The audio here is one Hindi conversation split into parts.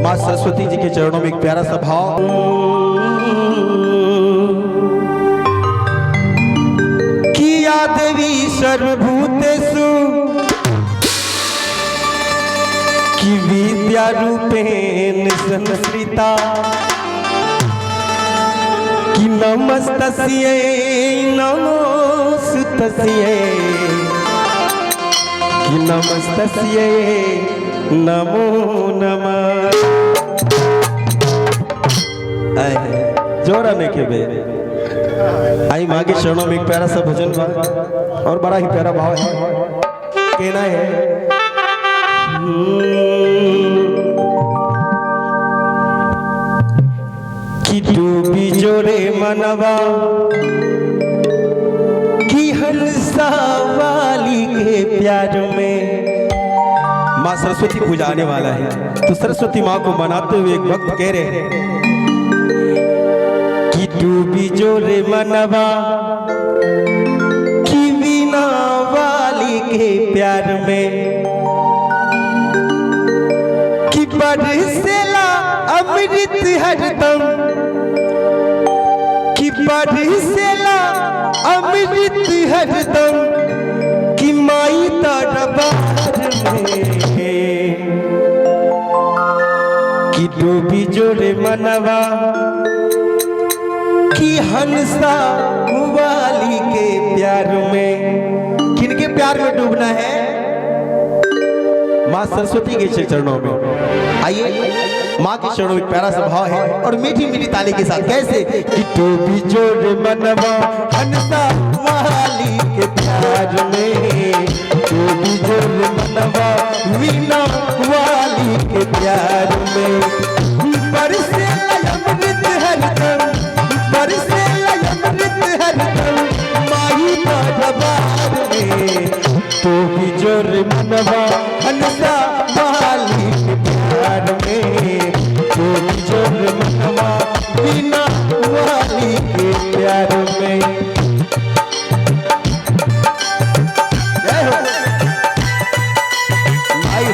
माँ सरस्वती जी के चरणों में एक प्यारा सा भाव। किया देवी सर्वभूतेषु कि विद्या रूपेण संस्कृता कि नमस्तस्यै नमोस्तस्यै कि नमस्तस्यै नमो नमः। जोरा में के बे आई माँ के चरणों में एक प्यारा सा भजन बा और बड़ा ही प्यारा भाव है। कहना है कि डूबी जोरे मनवा कि हंसा वाली के प्यार में। माँ सरस्वती पूजा आने वाला है तो सरस्वती माँ को मनाते हुए एक भक्त कह रहे हैं कि डूबी जोरे मनवा कि वीणा वाली के प्यार में कि बरसेला अमृत हरदम कि बरसेला अमृत हरदम कि माई दरबार में कि डूबी जोरे मनवा कि हंसा वाली के प्यार में। किनके प्यार में डूबना है? माँ सरस्वती के चरणों में। आइए माँ के चरणों में प्यारा सा भाव है और मीठी मीठी ताली के साथ कैसे कि डूबी जोरे मनवा हंसा वाली के प्यार में। डूबी जोरे मनवा वीणा वाली के प्यार में। बरसेला अमृत हरदम बरसेला अमृत हरदम माई दरबार में। डूबी जोरे मनवा हंसा वाली के प्यार में। डूबी जोरे मनवा वीणा वाली के प्यार में। जय हो माई हो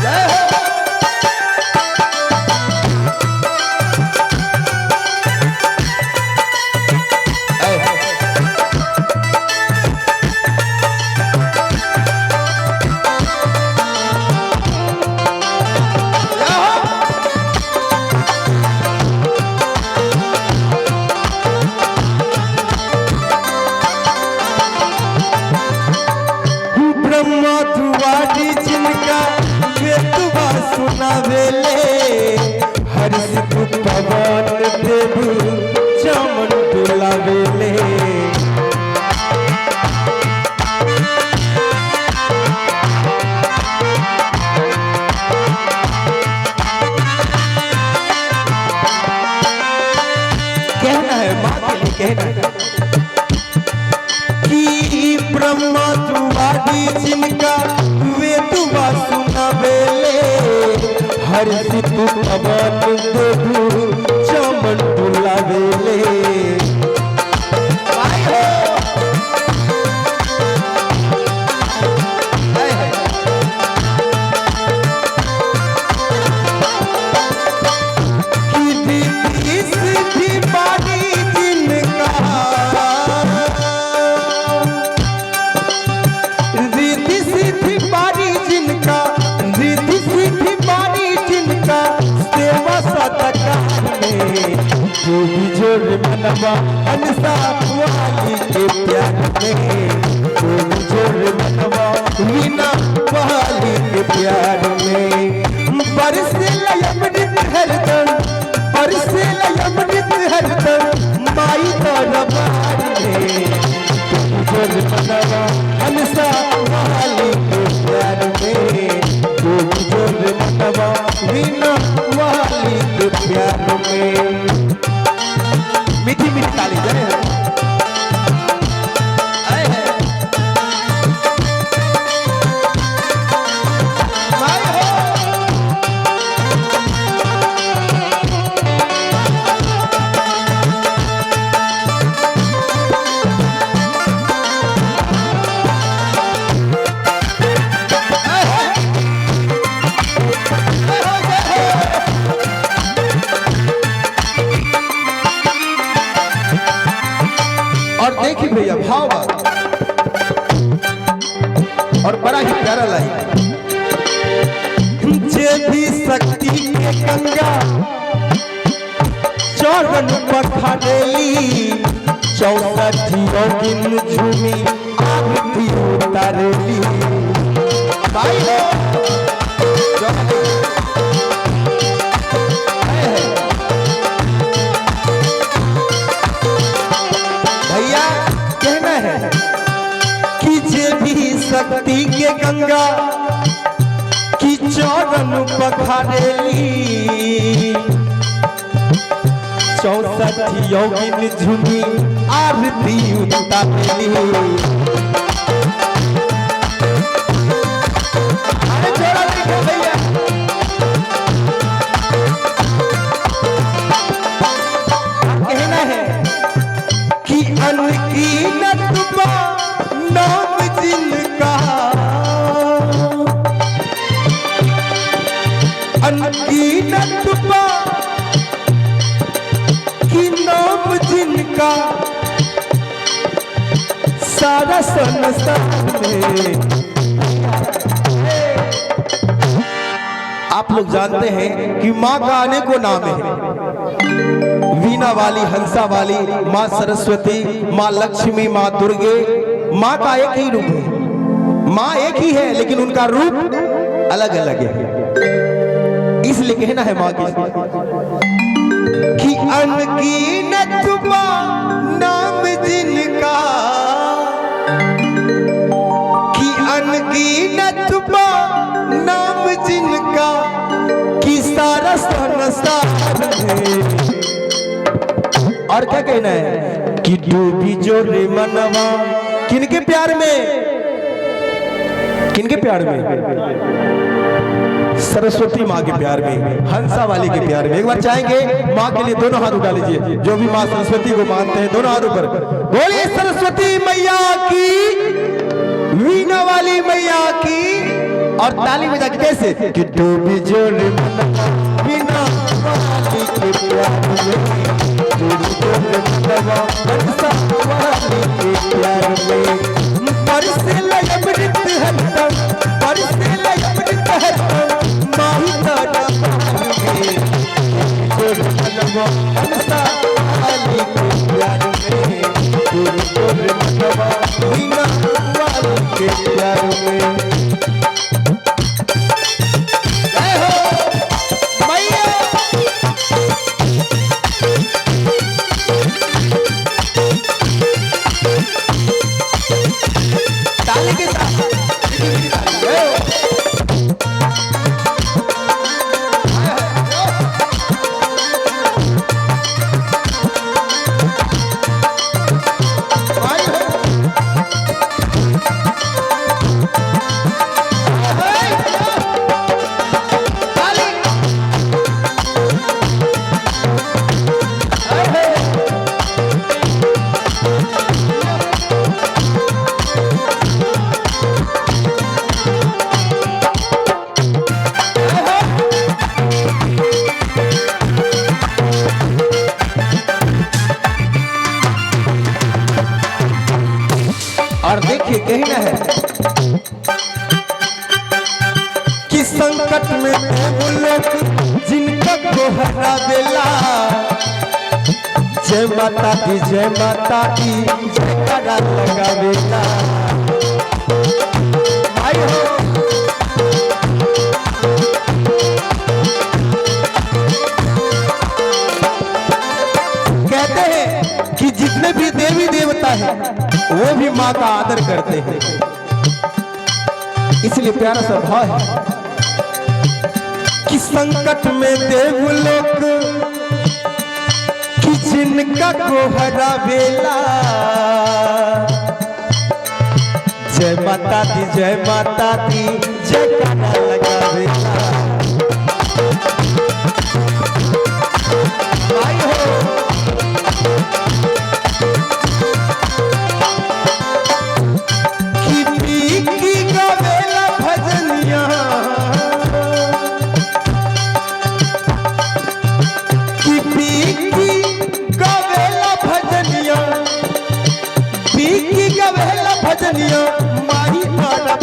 जय हो। ब्रह्मा दुआरी जिनका वेदवा सुनावेले हर्षित पवन देव चमन डुलावेले। कहना है माँ के लिए कहना है कि ब्रह्मा दुआरी जिनका वेदवा सुनावेले हर्षित पवन देव चमन डुलावेले। डूबी जोरे मनवा हंसा वाली के प्यार में। डूबी जोरे मनवा वीणा वाली के प्यार में। बरसेला अमृत हरदम बरसेला अमृत हरदम माई दरबार में। डूबी जोरे मनवा हंसा वाली के प्यार में। डूबी जोरे मनवा वीणा वाली के प्यार में। मीठी मीठी ताली जय हो। बड़ा ही प्यारा लाइन। जे भी शक्ति के गंगा चरण पखारेली 64 योगिन झूमी आरती उतारेली। भाई हो भैया कहना है कि जे भी शक्ति के गंगा की चरण पखारेली 64 योगिन झूमी आरती उतारेली। अरे जोड़ा देखो भैया। कहना है कि अनगिनत नाम जिनका, अनगिनत कि नाम जिनका सारा संसार में। आप लोग जानते हैं कि माँ का अनेकों नाम है। वीणा वाली, हंसा वाली, माँ सरस्वती, माँ लक्ष्मी, माँ दुर्गे। माँ का एक ही रूप है, माँ एक ही है लेकिन उनका रूप अलग अलग है। इसलिए कहना है माँ की कि अनगिनत नाम जिनका, कि अनगिनत नाम जिनका कि सारा संसार है। और क्या कहना है कि डूबी जो रे मनवा किनके प्यार में, किनके प्यार में? सरस्वती माँ के प्यार में, हंसा वाली के प्यार में। एक बार चाहेंगे माँ के लिए दोनों हाथ उठा लीजिए, जो भी माँ सरस्वती को मानते हैं दोनों हाथ ऊपर। बोलिए सरस्वती मैया की, वीणा वाली मैया की। और ताली बजा के कैसे कि डूबी जो रे मनवा वीणा वाली के प्यार में, डूबी जो रे मनवा हंसा वाली के प्यार में। बरसे अमृत हरदम, बरसे अमृत हरदम माही तारा में, जो रे मनवा हंसा वाली के प्यार में, जो रे मनवा वीणा वाली के प्यार में। और देखिए कहना है कि संकट में वो लोग जिनका गोहरा बेला, जय माता दी जय माता दी जयकारा लगावेला। भाई हो कहते हैं कि जितने भी देवी देवता हैं वो भी माँ का आदर करते हैं। इसलिए प्यारा सा भाव है कि संकट में देवलोक कि जिनका गोहरा बेला, जय माता दी जय माता दी जयकारा लगावेला। भाई हो भजनिया माही तारा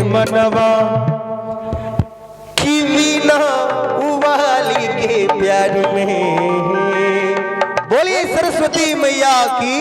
मनवा कि बिना वाली के प्यार में। बोलिए सरस्वती मैया की।